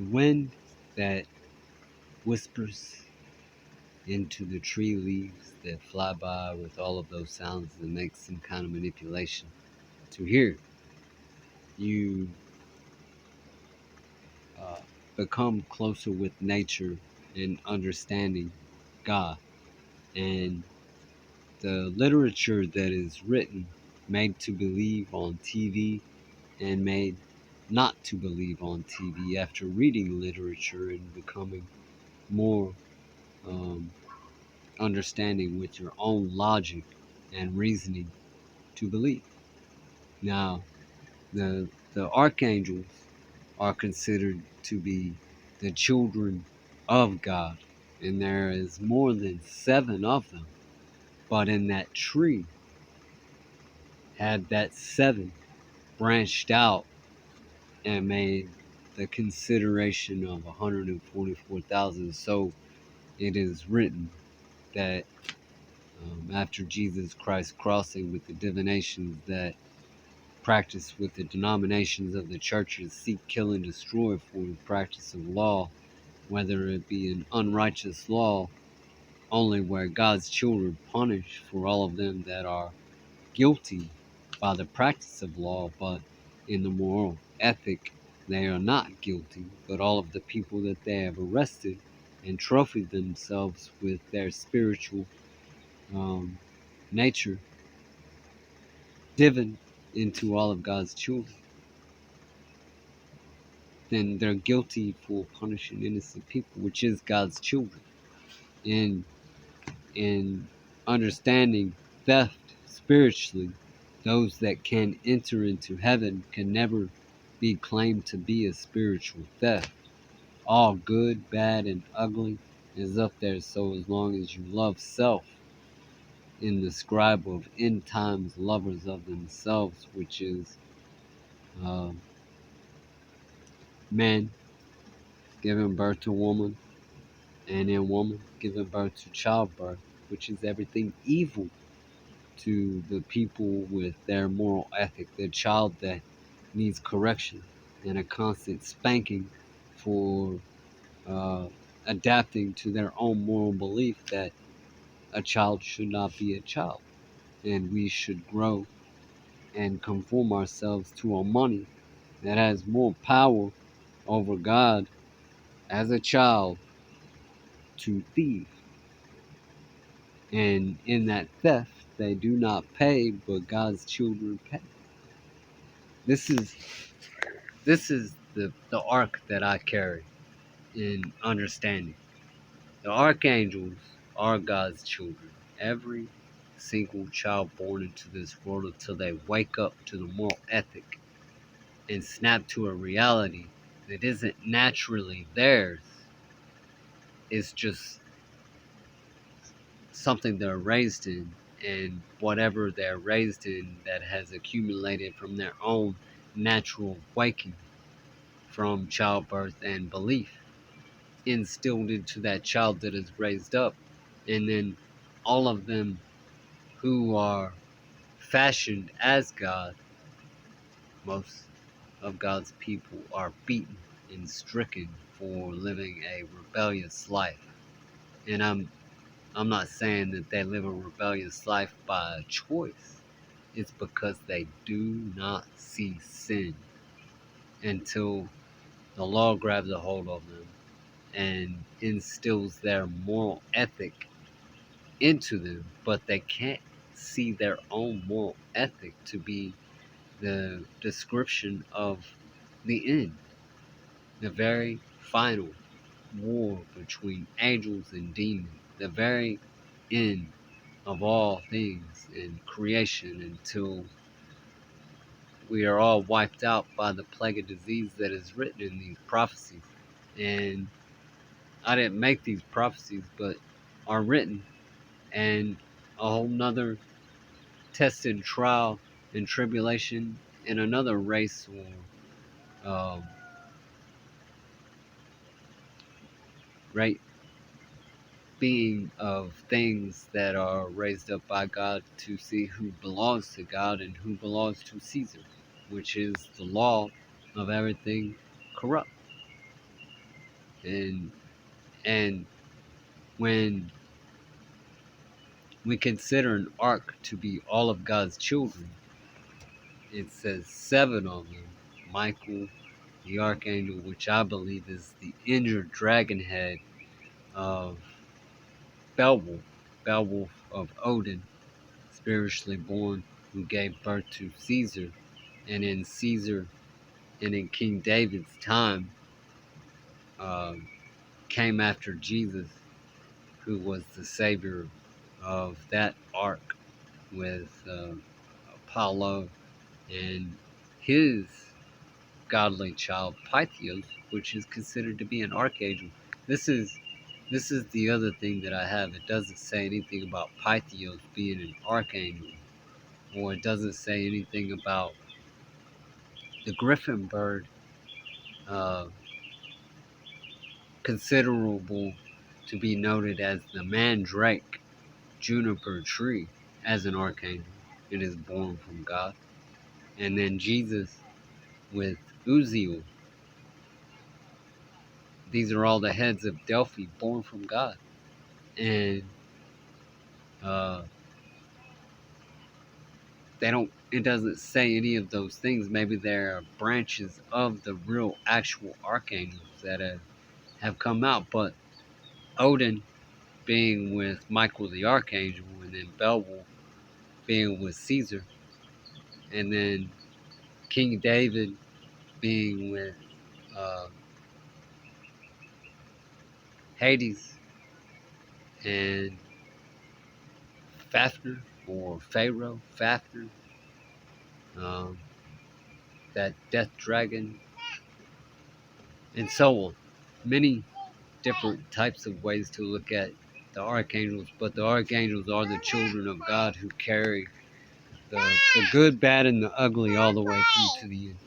The wind that whispers into the tree leaves that fly by with all of those sounds that make some kind of manipulation to hear. You uh, become closer with nature and understanding God. And the literature that is written, made to believe on TV and made not to believe on TV after reading literature and becoming more um, understanding with your own logic and reasoning to believe. Now, the archangels are considered to be the children of God, and there is more than seven of them. But in that tree, had that seven branched out and made the consideration of 144,000, so it is written that after Jesus Christ crossing with the divinations that practice with the denominations of the churches seek, kill, and destroy for the practice of law, whether it be an unrighteous law, only where God's children punish for all of them that are guilty by the practice of law, but in the moral ethic they are not guilty, but all of the people that they have arrested and trophied themselves with their spiritual um, nature given into all of God's children, then they're guilty for punishing innocent people, which is God's children. In understanding theft spiritually, those that can enter into heaven can never be claimed to be a spiritual theft. All good, bad, and ugly is up there, so as long as you love self in the scribe of end times lovers of themselves, which is uh, men giving birth to woman, and in woman giving birth to childbirth, which is everything evil to the people with their moral ethic, the child that needs correction and a constant spanking for uh, adapting to their own moral belief that a child should not be a child, and we should grow and conform ourselves to a money that has more power over God as a child to thieve. And in that theft, they do not pay, but God's children pay. This is the arc that I carry in understanding. The archangels are God's children. Every single child born into this world until they wake up to the moral ethic and snap to a reality that isn't naturally theirs. It's just something they're raised in, and whatever they're raised in that has accumulated from their own natural waking from childbirth and belief instilled into that child that is raised up. And then all of them who are fashioned as God, most of God's people are beaten and stricken for living a rebellious life. And I'm not saying that they live a rebellious life by choice. It's because they do not see sin until the law grabs a hold of them and instills their moral ethic into them, but they can't see their own moral ethic to be the description of the end, the very final war between angels and demons, the very end of all things in creation until we are all wiped out by the plague of disease that is written in these prophecies. And I didn't make these prophecies, but are written, and a whole nother tested trial and tribulation in another race or right being of things that are raised up by God to see who belongs to God and who belongs to Caesar, which is the law of everything corrupt. And and when we consider an ark to be all of God's children, it says 7 of them. Michael, the archangel, which I believe is the injured dragon head of Beowulf, Beowulf of Odin, spiritually born, who gave birth to Caesar, and in Caesar and in King David's time uh, came after Jesus, who was the savior of that ark with Apollo and his godly child Pythios, which is considered to be an archangel. This is this is the other thing that I have. It doesn't say anything about Pythios being an archangel, or it doesn't say anything about the griffin bird, uh, considerable to be noted as the mandrake juniper tree as an archangel. It is born from God. And then Jesus with Uziel. These are all the heads of Delphi born from God. And uh, it doesn't say any of those things. Maybe they're branches of the real actual archangels that have come out. But Odin being with Michael the archangel, and then Beowulf being with Caesar, and then King David being with uh, Hades and Fafnir or Pharaoh, Fafnir, um, that death dragon, and so on. Many different types of ways to look at the archangels, but the archangels are the children of God who carry the good, bad, and the ugly all the way through to the end.